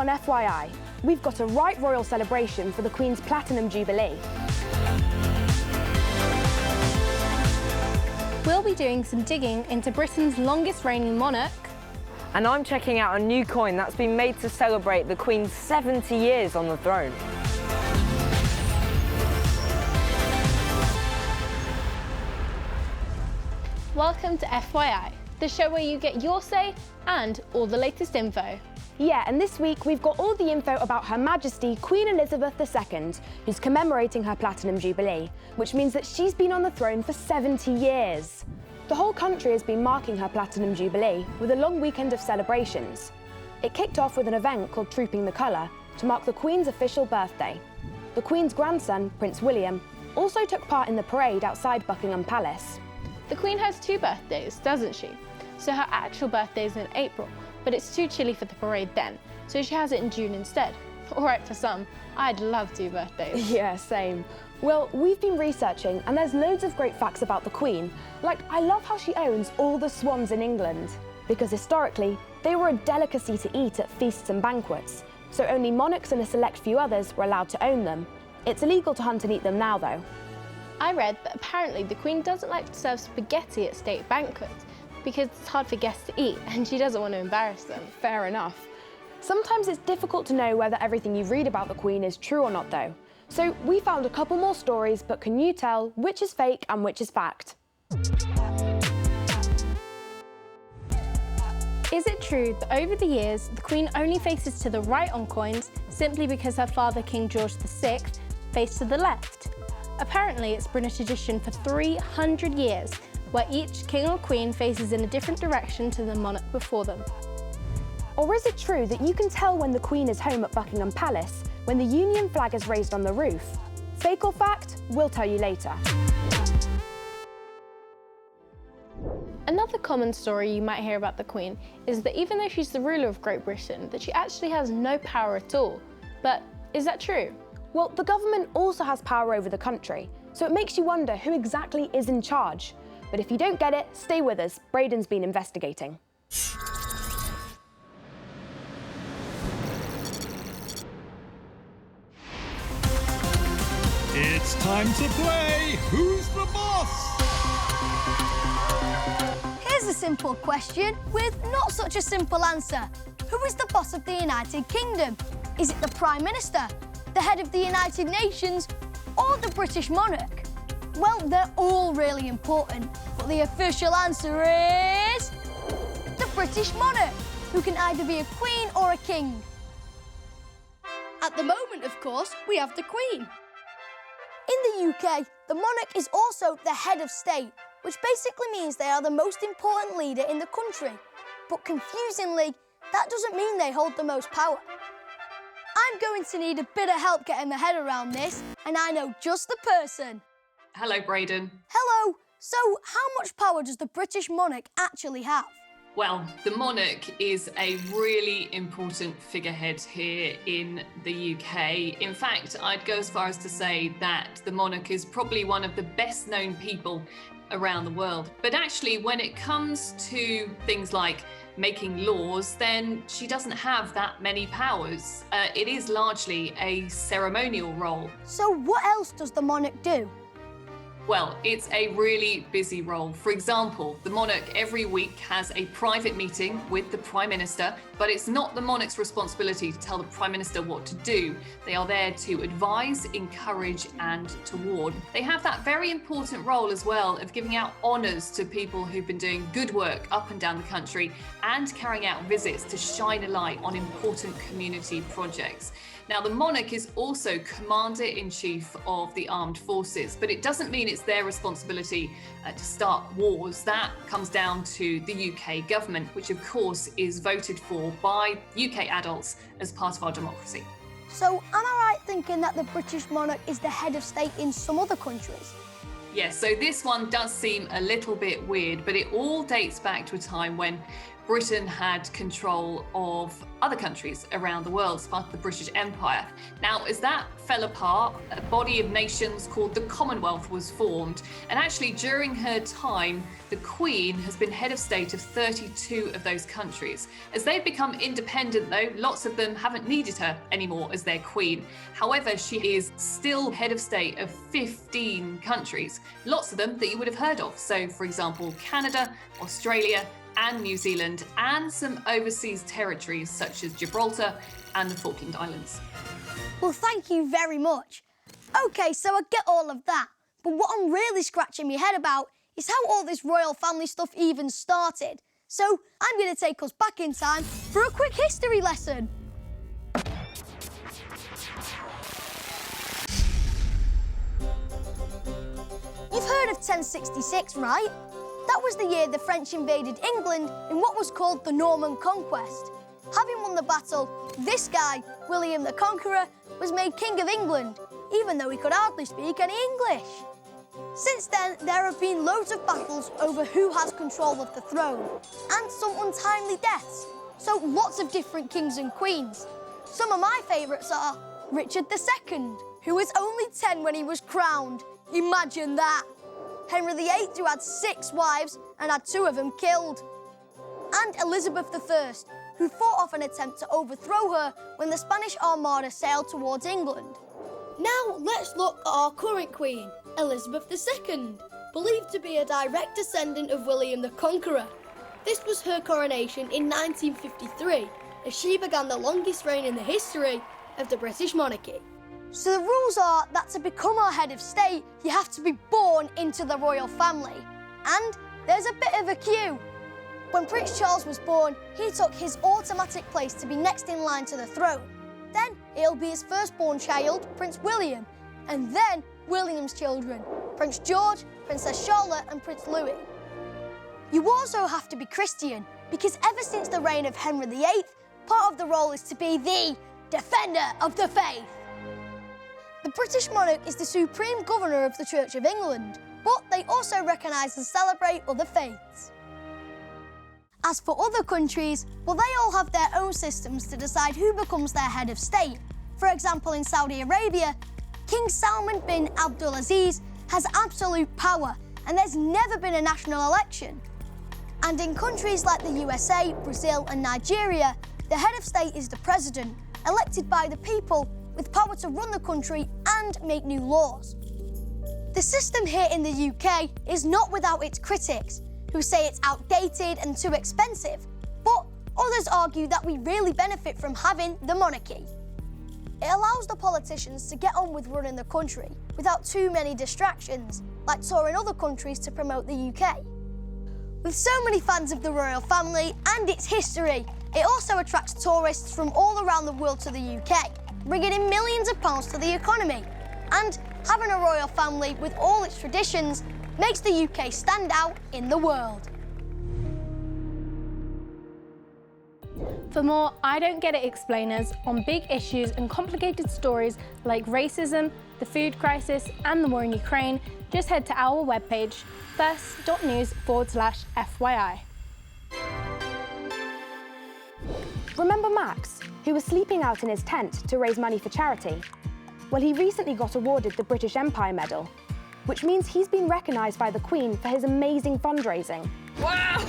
on FYI, we've got a right royal celebration for the Queen's Platinum Jubilee. We'll be doing some digging into Britain's longest reigning monarch. And I'm checking out a new coin that's been made to celebrate the Queen's 70 years on the throne. Welcome to FYI, the show where you get your say and all the latest info. Yeah, and this week we've got all the info about Her Majesty Queen Elizabeth II, who's commemorating her Platinum Jubilee, which means that she's been on the throne for 70 years. The whole country has been marking her Platinum Jubilee with a long weekend of celebrations. It kicked off with an event called Trooping the Colour to mark the Queen's official birthday. The Queen's grandson, Prince William, also took part in the parade outside Buckingham Palace. The Queen has 2 birthdays, doesn't she? So her actual birthday is in April, but it's too chilly for the parade then, so she has it in June instead. All right for some, I'd love 2 birthdays. Yeah, same. Well, we've been researching and there's loads of great facts about the Queen. Like, I love how she owns all the swans in England, because historically, they were a delicacy to eat at feasts and banquets, so only monarchs and a select few others were allowed to own them. It's illegal to hunt and eat them now, though. I read that apparently the Queen doesn't like to serve spaghetti at state banquets because it's hard for guests to eat and she doesn't want to embarrass them. Fair enough. Sometimes it's difficult to know whether everything you read about the Queen is true or not, though. So we found a couple more stories, but can you tell which is fake and which is fact? Is it true that over the years, the Queen only faces to the right on coins simply because her father, King George VI, faced to the left? Apparently, it's been a tradition for 300 years, where each king or queen faces in a different direction to the monarch before them. Or is it true that you can tell when the Queen is home at Buckingham Palace when the Union flag is raised on the roof? Fake or fact? We'll tell you later. Another common story you might hear about the Queen is that even though she's the ruler of Great Britain, that she actually has no power at all. But is that true? Well, the government also has power over the country, so it makes you wonder who exactly is in charge. But if you don't get it, stay with us. Braden's been investigating. It's time to play Who's the Boss? Here's a simple question with not such a simple answer. Who is the boss of the United Kingdom? Is it the Prime Minister, the head of the United Nations, or the British monarch? Well, they're all really important, but the official answer is the British monarch, who can either be a queen or a king. At the moment, of course, we have the Queen. In the UK, the monarch is also the head of state, which basically means they are the most important leader in the country. But confusingly, that doesn't mean they hold the most power. I'm going to need a bit of help getting my head around this, and I know just the person. Hello, Braden. Hello. So, how much power does the British monarch actually have? Well, the monarch is a really important figurehead here in the UK. In fact, I'd go as far as to say that the monarch is probably one of the best known people around the world. But actually, when it comes to things like making laws, then she doesn't have that many powers. It is largely a ceremonial role. So what else does the monarch do? Well, it's a really busy role. For example, the monarch every week has a private meeting with the Prime Minister, but it's not the monarch's responsibility to tell the Prime Minister what to do. They are there to advise, encourage, and to warn. They have that very important role as well of giving out honours to people who've been doing good work up and down the country and carrying out visits to shine a light on important community projects. Now, the monarch is also Commander-in-Chief of the Armed Forces, but it doesn't mean it's their responsibility to start wars. That comes down to the UK government, which of course is voted for by UK adults as part of our democracy. So am I right thinking that the British monarch is the head of state in some other countries? Yes, so this one does seem a little bit weird, but it all dates back to a time when Britain had control of other countries around the world as part of the British Empire. Now, as that fell apart, a body of nations called the Commonwealth was formed. And actually, during her time, the Queen has been head of state of 32 of those countries. As they've become independent, though, lots of them haven't needed her anymore as their Queen. However, she is still head of state of 15 countries, lots of them that you would have heard of. So, for example, Canada, Australia, and New Zealand, and some overseas territories such as Gibraltar and the Falkland Islands. Well, thank you very much. OK, so I get all of that, but what I'm really scratching my head about is how all this royal family stuff even started. So I'm going to take us back in time for a quick history lesson. You've heard of 1066, right? That was the year the French invaded England in what was called the Norman Conquest. Having won the battle, this guy, William the Conqueror, was made King of England, even though he could hardly speak any English. Since then, there have been loads of battles over who has control of the throne, and some untimely deaths, so lots of different kings and queens. Some of my favourites are Richard II, who was only 10 when he was crowned. Imagine that. Henry VIII, who had 6 wives and had 2 of them killed. And Elizabeth I, who fought off an attempt to overthrow her when the Spanish Armada sailed towards England. Now let's look at our current queen, Elizabeth II, believed to be a direct descendant of William the Conqueror. This was her coronation in 1953, as she began the longest reign in the history of the British monarchy. So the rules are that to become our head of state, you have to be born into the royal family. And there's a bit of a queue. When Prince Charles was born, he took his automatic place to be next in line to the throne. Then it'll be his firstborn child, Prince William, and then William's children, Prince George, Princess Charlotte and Prince Louis. You also have to be Christian, because ever since the reign of Henry VIII, part of the role is to be the defender of the faith. The British monarch is the supreme governor of the Church of England, but they also recognise and celebrate other faiths. As for other countries, well, they all have their own systems to decide who becomes their head of state. For example, in Saudi Arabia, King Salman bin Abdulaziz has absolute power, and there's never been a national election. And in countries like the USA, Brazil and Nigeria, the head of state is the president, elected by the people, with power to run the country and make new laws. The system here in the UK is not without its critics, who say it's outdated and too expensive, but others argue that we really benefit from having the monarchy. It allows the politicians to get on with running the country without too many distractions, like touring other countries to promote the UK. With so many fans of the royal family and its history, it also attracts tourists from all around the world to the UK, bringing in millions of pounds to the economy. And having a royal family with all its traditions makes the UK stand out in the world. For more I Don't Get It explainers on big issues and complicated stories like racism, the food crisis and the war in Ukraine, just head to our webpage, first.news/FYI. Remember Max, who was sleeping out in his tent to raise money for charity? Well, he recently got awarded the British Empire Medal, which means he's been recognised by the Queen for his amazing fundraising. Wow!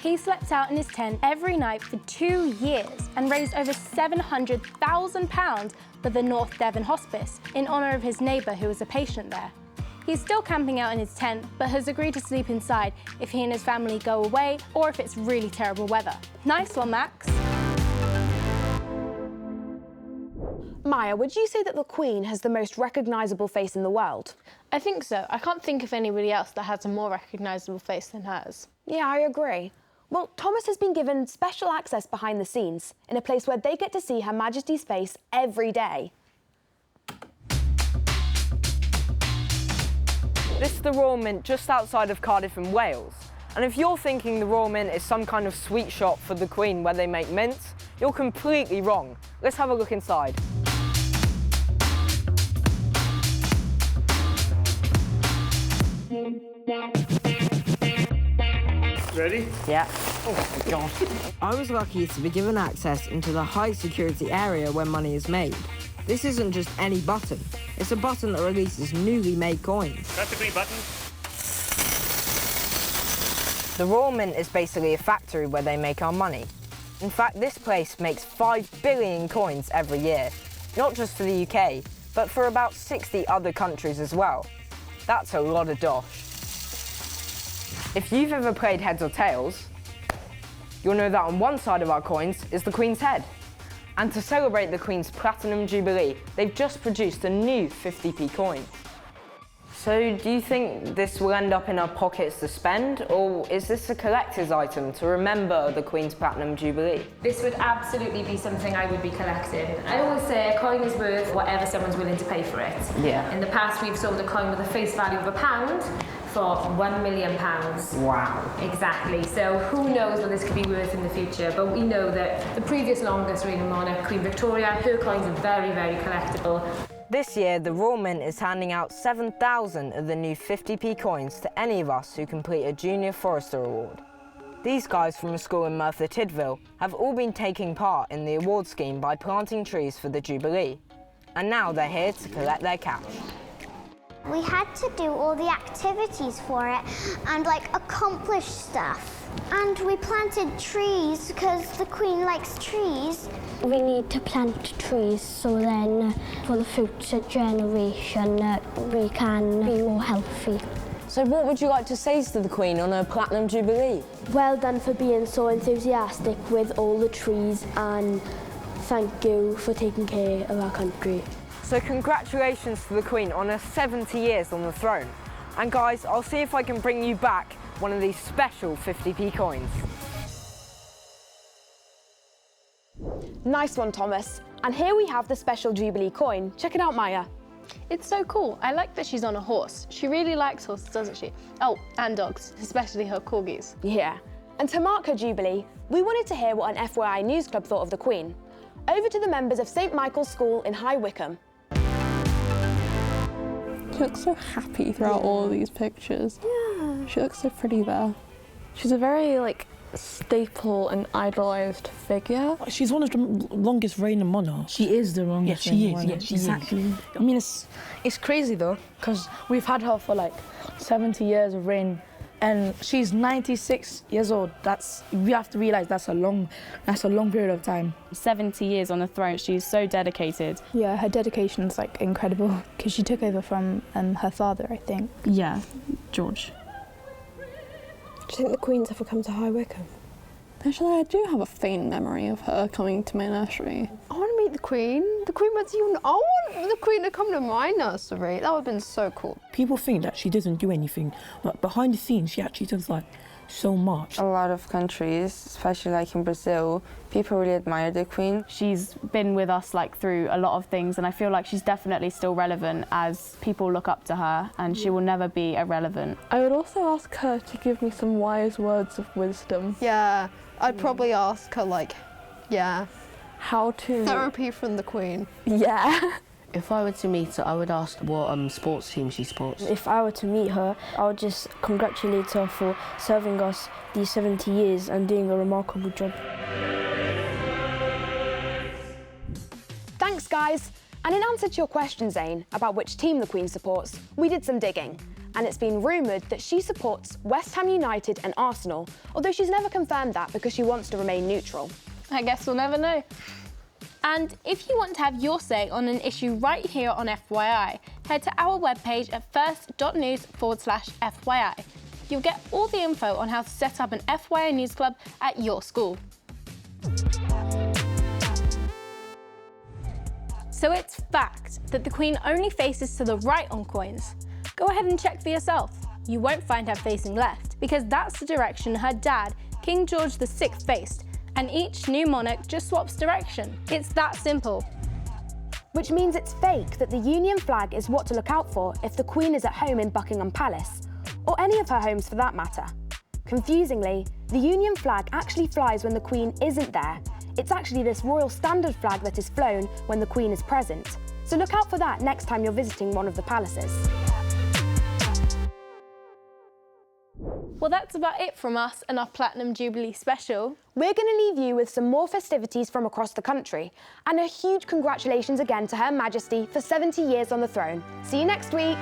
He slept out in his tent every night for 2 years and raised over £700,000 for the North Devon Hospice in honour of his neighbour who was a patient there. He's still camping out in his tent, but has agreed to sleep inside if he and his family go away or if it's really terrible weather. Nice one, Max. Maya, would you say that the Queen has the most recognisable face in the world? I think so. I can't think of anybody else that has a more recognisable face than hers. Yeah, I agree. Well, Thomas has been given special access behind the scenes in a place where they get to see Her Majesty's face every day. This is the Royal Mint just outside of Cardiff in Wales. And if you're thinking the Royal Mint is some kind of sweet shop for the Queen where they make mints, you're completely wrong. Let's have a look inside. Ready? Yeah. Oh my God. I was lucky to be given access into the high security area where money is made. This isn't just any button. It's a button that releases newly made coins. That's the green button. The Royal Mint is basically a factory where they make our money. In fact, this place makes 5 billion coins every year, not just for the UK, but for about 60 other countries as well. That's a lot of dosh. If you've ever played heads or tails, you'll know that on one side of our coins is the Queen's head. And to celebrate the Queen's Platinum Jubilee, they've just produced a new 50p coin. So do you think this will end up in our pockets to spend, or is this a collector's item to remember the Queen's Platinum Jubilee? This would absolutely be something I would be collecting. I always say a coin is worth whatever someone's willing to pay for it. Yeah. In the past, we've sold a coin with a face value of £1 for £1 million. Wow. Exactly. So who knows what this could be worth in the future, but we know that the previous longest reigning monarch, Queen Victoria, her coins are very, very collectible. This year, the Royal Mint is handing out 7,000 of the new 50p coins to any of us who complete a Junior Forester Award. These guys from a school in Merthyr Tydfil have all been taking part in the award scheme by planting trees for the Jubilee. And now they're here to collect their cash. We had to do all the activities for it and accomplish stuff. And we planted trees because the Queen likes trees. We need to plant trees so then for the future generation we can be more healthy. So what would you like to say to the Queen on her Platinum Jubilee? Well done for being so enthusiastic with all the trees, and thank you for taking care of our country. So congratulations to the Queen on her 70 years on the throne. And guys, I'll see if I can bring you back one of these special 50p coins. Nice one, Thomas. And here we have the special Jubilee coin. Check it out, Maya. It's so cool. I like that she's on a horse. She really likes horses, doesn't she? Oh, and dogs, especially her corgis. Yeah. And to mark her Jubilee, we wanted to hear what an FYI News Club thought of the Queen. Over to the members of St Michael's School in High Wycombe. She looks so happy throughout all these pictures. Yeah. She looks so pretty there. She's a very, staple and idolised figure. She's one of the longest reigning monarchs. She is the longest reigning monarch. Yes, exactly. I mean, it's crazy though, because we've had her for 70 years of reign, and she's 96 years old. We have to realise that's a long period of time. 70 years on the throne. She's so dedicated. Yeah, her dedication's incredible, because she took over from her father, I think. Yeah, George. Do you think the Queen's ever come to High Wycombe? Actually, I do have a faint memory of her coming to my nursery. I want to meet the Queen. The Queen went to you. I want the Queen to come to my nursery. That would have been so cool. People think that she doesn't do anything, but behind the scenes, she actually does so much. A lot of countries, especially in Brazil, people really admire the Queen. She's been with us through a lot of things, and I feel like she's definitely still relevant as people look up to her, and she will never be irrelevant. I would also ask her to give me some wise words of wisdom. Yeah, I'd probably ask her how to... Therapy from the Queen. Yeah. If I were to meet her, I would ask what sports team she supports. If I were to meet her, I would just congratulate her for serving us these 70 years and doing a remarkable job. Thanks, guys. And in answer to your question, Zane, about which team the Queen supports, we did some digging. And it's been rumoured that she supports West Ham United and Arsenal, although she's never confirmed that because she wants to remain neutral. I guess we'll never know. And if you want to have your say on an issue right here on FYI, head to our webpage at first.news/FYI. You'll get all the info on how to set up an FYI News Club at your school. So it's fact that the Queen only faces to the right on coins. Go ahead and check for yourself. You won't find her facing left, because that's the direction her dad, King George VI, faced, and each new monarch just swaps direction. It's that simple. Which means it's fake that the Union flag is what to look out for if the Queen is at home in Buckingham Palace, or any of her homes for that matter. Confusingly, the Union flag actually flies when the Queen isn't there. It's actually this royal standard flag that is flown when the Queen is present. So look out for that next time you're visiting one of the palaces. Well, that's about it from us and our Platinum Jubilee special. We're going to leave you with some more festivities from across the country. And a huge congratulations again to Her Majesty for 70 years on the throne. See you next week.